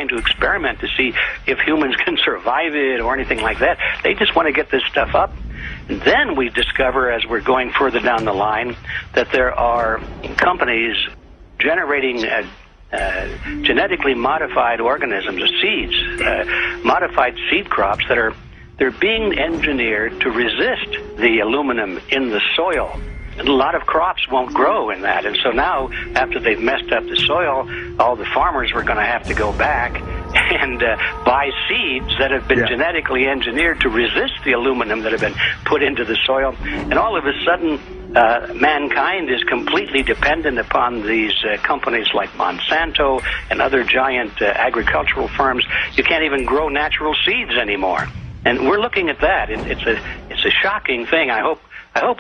to experiment to see if humans can survive it or anything like that. They just want to get this stuff up. And then we discover, as we're going further down the line, that there are companies generating genetically modified organisms, seeds, modified seed crops they're being engineered to resist the aluminum in the soil. And a lot of crops won't grow in that. And so now, after they've messed up the soil, all the farmers were going to have to go back and buy seeds that have been genetically engineered to resist the aluminum that have been put into the soil. And all of a sudden, mankind is completely dependent upon these companies like Monsanto and other giant agricultural firms. You can't even grow natural seeds anymore. And we're looking at that. It's a shocking thing. I hope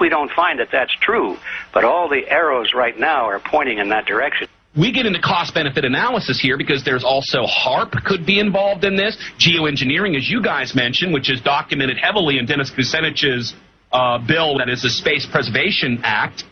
we don't find that that's true. But all the arrows right now are pointing in that direction. We get into cost-benefit analysis here because there's also HAARP could be involved in this. Geoengineering, as you guys mentioned, which is documented heavily in Dennis Kucinich's bill, that is the Space Preservation Act,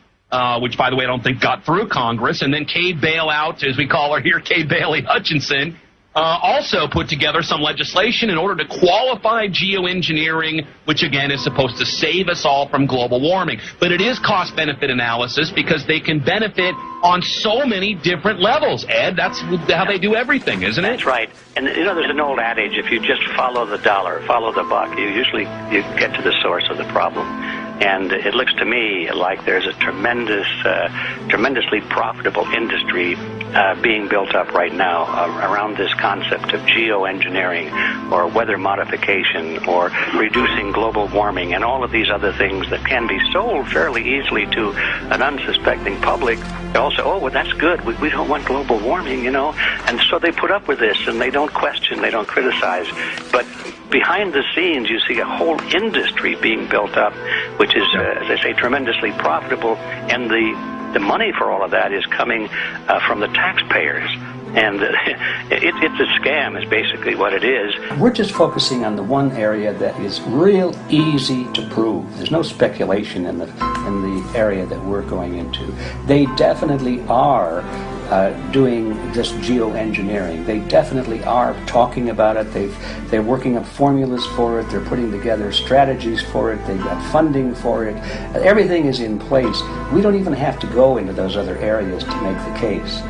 which, by the way, I don't think got through Congress. And then Kay Bailout, as we call her here, Kay Bailey Hutchinson, also put together some legislation in order to qualify geoengineering, which, again, is supposed to save us all from global warming. But it is cost-benefit analysis because they can benefit on so many different levels. Ed, that's how they do everything, isn't it? That's right. And, you know, there's an old adage, if you just follow the dollar, follow the buck, you get to the source of the problem. And it looks to me like there's a tremendously profitable industry being built up right now around this concept of geoengineering or weather modification or reducing global warming and all of these other things that can be sold fairly easily to an unsuspecting public. They also, oh, well, that's good. We don't want global warming, you know. And so they put up with this and they don't question, they don't criticize. But behind the scenes, you see a whole industry being built up, which is, as I say, tremendously profitable. And the money for all of that is coming from the taxpayers. And it's a scam is basically what it is. We're just focusing on the one area that is real easy to prove. There's no speculation in the area that we're going into. They definitely are doing this geoengineering. They definitely are talking about it. They're working up formulas for it. They're putting together strategies for it. They've got funding for it. Everything is in place. We don't even have to go into those other areas to make the case.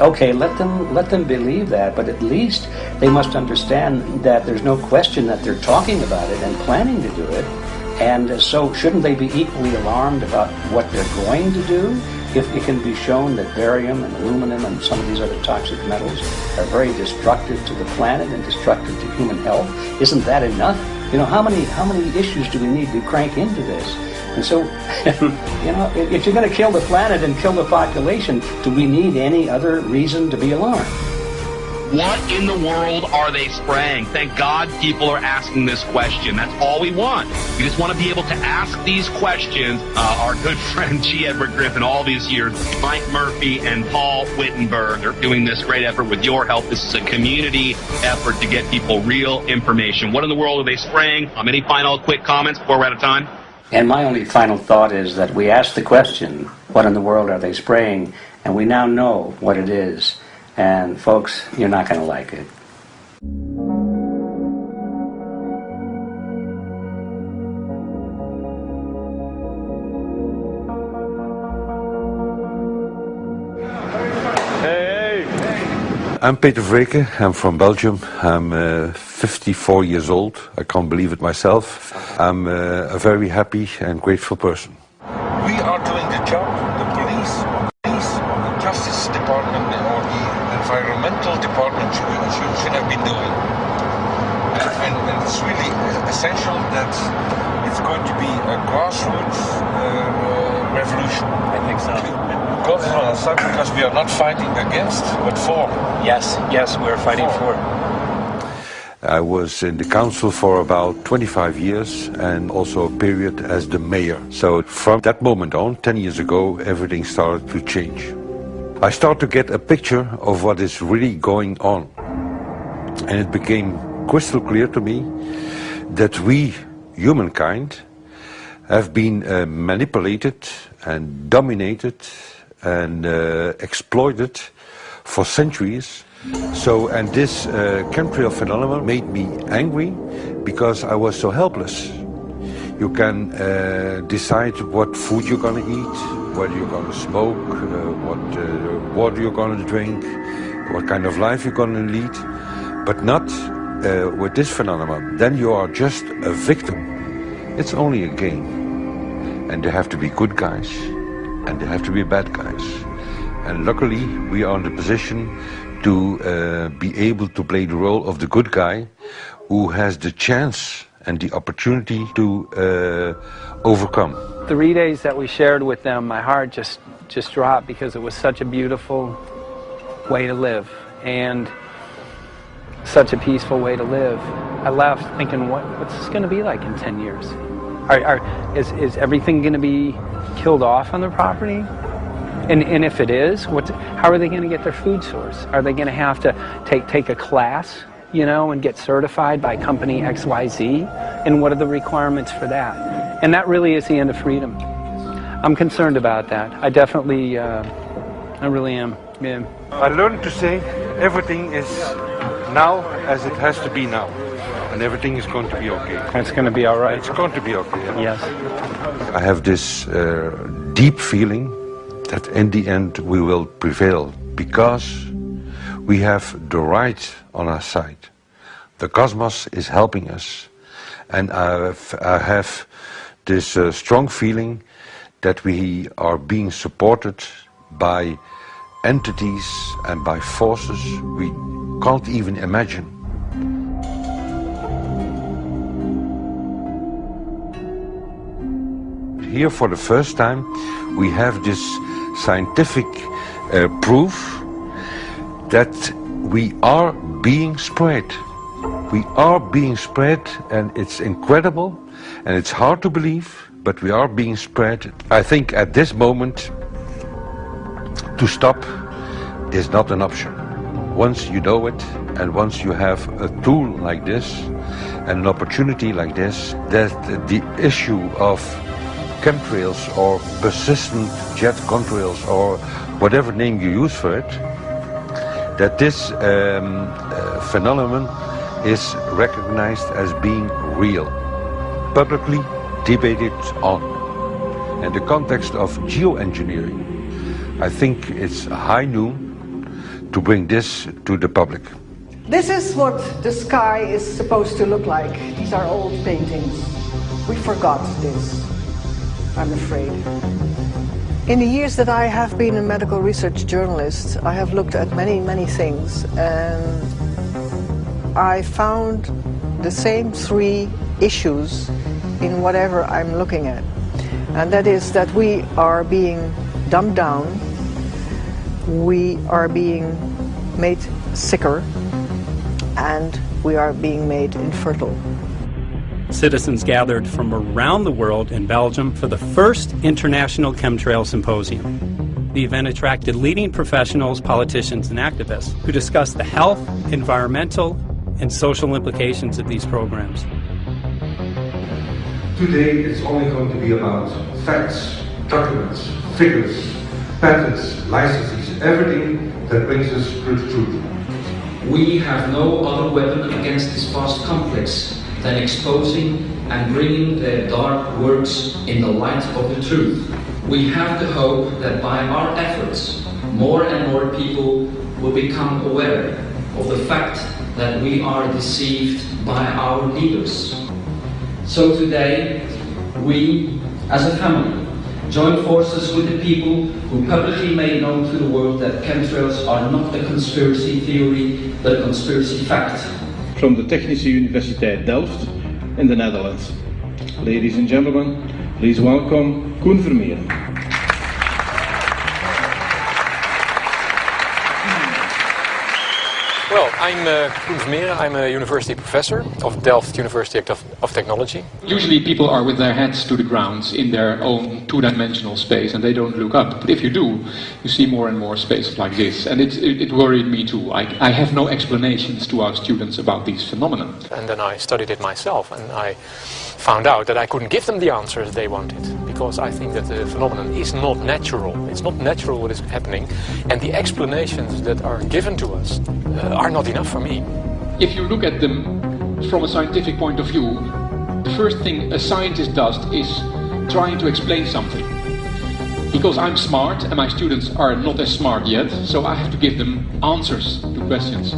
Okay, let them believe that, but at least they must understand that there's no question that they're talking about it and planning to do it. And so shouldn't they be equally alarmed about what they're going to do if it can be shown that barium and aluminum and some of these other toxic metals are very destructive to the planet and destructive to human health? Isn't that enough? You know, how many issues do we need to crank into this? And so, you know, if you're going to kill the planet and kill the population, do we need any other reason to be alarmed? What in the world are they spraying? Thank God people are asking this question. That's all we want. We just want to be able to ask these questions. Our good friend G. Edward Griffin, all these years, Mike Murphy and Paul Wittenberg are doing this great effort with your help. This is a community effort to get people real information. What in the world are they spraying? Any final quick comments before we're out of time? And my only final thought is that we asked the question, what in the world are they spraying? And we now know what it is. And folks, you're not going to like it. I'm Peter Vreke. I'm from Belgium. I'm 54 years old. I can't believe it myself. I'm a very happy and grateful person. We are doing the job the police, the Justice Department, or the Environmental Department should have been doing. And it's really essential that it's going to be a grassroots revolution. I think so. God is on our side because we are not fighting against, but for. Yes, we're fighting for. I was in the council for about 25 years and also a period as the mayor. So from that moment on, 10 years ago, everything started to change. I started to get a picture of what is really going on. And it became crystal clear to me that we, humankind, have been manipulated and dominated and exploited for centuries So, and this chemtrail phenomenon made me angry because I was so helpless. You can decide what food you're going to eat, whether you're going to smoke, what water you're going to drink, what kind of life you're going to lead, but not with this phenomenon. Then you are just a victim. It's only a game. And there have to be good guys, and there have to be bad guys. And luckily, we are in the position to be able to play the role of the good guy who has the chance and the opportunity to overcome. 3 days that we shared with them, my heart just dropped because it was such a beautiful way to live and such a peaceful way to live. I left thinking, what's this going to be like in 10 years? Is everything going to be killed off on their property? And if it is, how are they going to get their food source? Are they going to have to take a class, you know, and get certified by company XYZ? And what are the requirements for that? And that really is the end of freedom. I'm concerned about that. I definitely, I really am. Yeah. I learned to say everything is now as it has to be now. And everything is going to be okay. It's going to be all right. It's going to be okay. Yeah? Yes. I have this deep feeling that in the end we will prevail because we have the right on our side. The cosmos is helping us. And I have this strong feeling that we are being supported by entities and by forces we can't even imagine. Here for the first time we have this scientific proof that we are being spread. We are being spread, and it's incredible and it's hard to believe, but we are being spread. I think at this moment to stop is not an option. Once you know it and once you have a tool like this and an opportunity like this, that the issue of chemtrails or persistent jet contrails or whatever name you use for it, that this phenomenon is recognized as being real, publicly debated on. In the context of geoengineering, I think it's high noon to bring this to the public. This is what the sky is supposed to look like. These are old paintings. We forgot this, I'm afraid. In the years that I have been a medical research journalist, I have looked at many things, and I found the same three issues in whatever I'm looking at. And that is that we are being dumbed down, we are being made sicker, and we are being made infertile. Citizens gathered from around the world in Belgium for the first International Chemtrail Symposium. The event attracted leading professionals, politicians, and activists who discussed the health, environmental, and social implications of these programs. Today it's only going to be about facts, documents, figures, patents, licenses, everything that brings us to the truth. We have no other weapon against this vast complex than exposing and bringing their dark works in the light of the truth. We have the hope that by our efforts, more and more people will become aware of the fact that we are deceived by our leaders. So today, we, as a family, join forces with the people who publicly made known to the world that chemtrails are not a conspiracy theory, but a conspiracy fact. From the Technische Universiteit Delft in the Netherlands. Ladies and gentlemen, please welcome Koen Vermeeren. Well, I'm Koen Vermeeren. I'm a university professor of Delft University of Technology. Usually people are with their heads to the ground in their own two-dimensional space and they don't look up. But if you do, you see more and more spaces like this. And it worried me too. I have no explanations to our students about these phenomena. And then I studied it myself and I found out that I couldn't give them the answers they wanted. because I think that the phenomenon is not natural. It's not natural what is happening, and the explanations that are given to us are not enough for me. If you look at them from a scientific point of view, the first thing a scientist does is trying to explain something. Because I'm smart and my students are not as smart yet, so I have to give them answers to questions.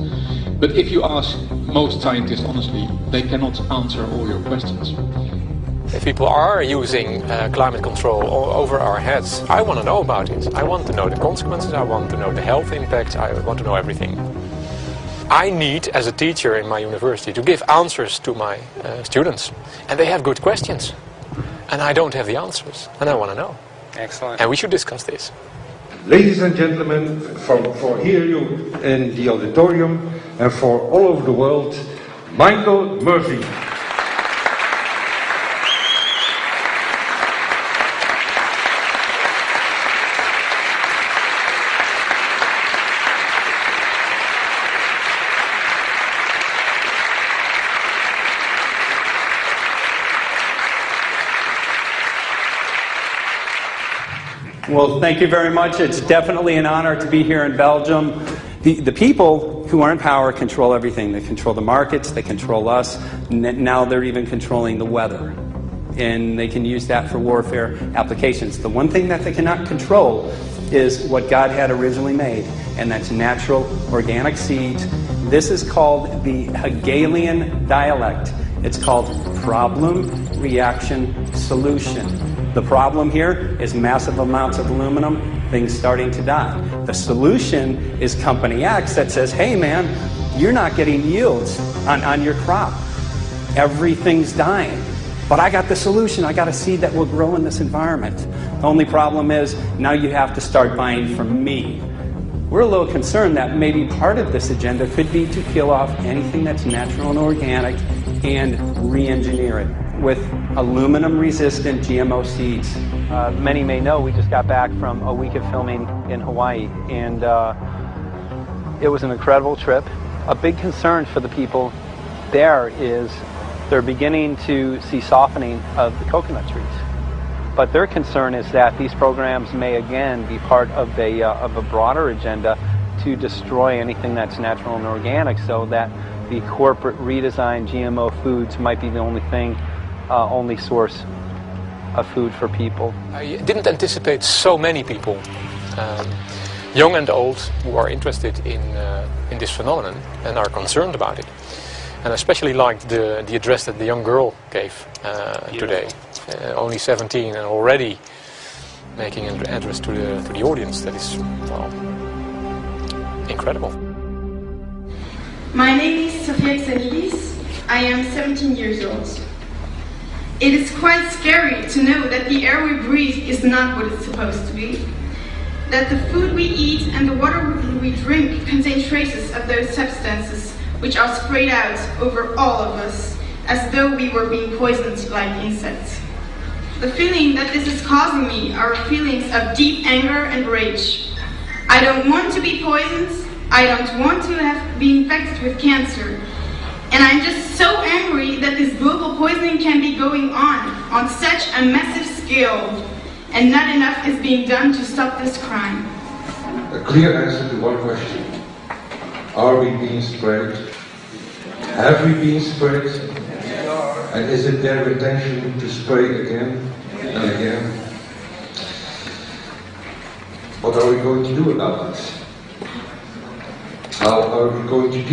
But if you ask most scientists honestly, they cannot answer all your questions. If people are using climate control over our heads, I want to know about it. I want to know the consequences, I want to know the health impacts, I want to know everything. I need, as a teacher in my university, to give answers to my students. And they have good questions. And I don't have the answers, and I want to know. Excellent. And we should discuss this. Ladies and gentlemen, for here you in the auditorium and for all over the world, Michael Murphy. Well, thank you very much. It's definitely an honor to be here in Belgium. The people who are in power control everything. They control the markets, they control us. Now they're even controlling the weather. And they can use that for warfare applications. The one thing that they cannot control is what God had originally made, and that's natural organic seeds. This is called the Hegelian dialect. It's called problem, reaction, solution. The problem here is massive amounts of aluminum, things starting to die. The solution is Company X that says, hey man, you're not getting yields on your crop. Everything's dying. But I got the solution. I got a seed that will grow in this environment. The only problem is now you have to start buying from me. We're a little concerned that maybe part of this agenda could be to kill off anything that's natural and organic and re-engineer it with aluminum-resistant GMO seeds. Many may know we just got back from a week of filming in Hawaii, and it was an incredible trip. A big concern for the people there is they're beginning to see softening of the coconut trees. But their concern is that these programs may again be part of a broader agenda to destroy anything that's natural and organic, so that the corporate redesigned GMO foods might be the only source of food for people. I didn't anticipate so many people, young and old, who are interested in this phenomenon and are concerned about it. And I especially liked the address that the young girl gave today. Only 17 and already making an address to the audience. That is, well, incredible. My name is Sofia Xenidis. I am 17 years old. It is quite scary to know that the air we breathe is not what it's supposed to be. That the food we eat and the water we drink contain traces of those substances which are sprayed out over all of us as though we were being poisoned like insects. The feeling that this is causing me are feelings of deep anger and rage. I don't want to be poisoned. I don't want to be infected with cancer. And I'm just so angry that this global poisoning can be going on such a massive scale, and not enough is being done to stop this crime. A clear answer to one question. Are we being sprayed? Have we been sprayed? And is it their intention to spray again and again? What are we going to do about it? How are we going to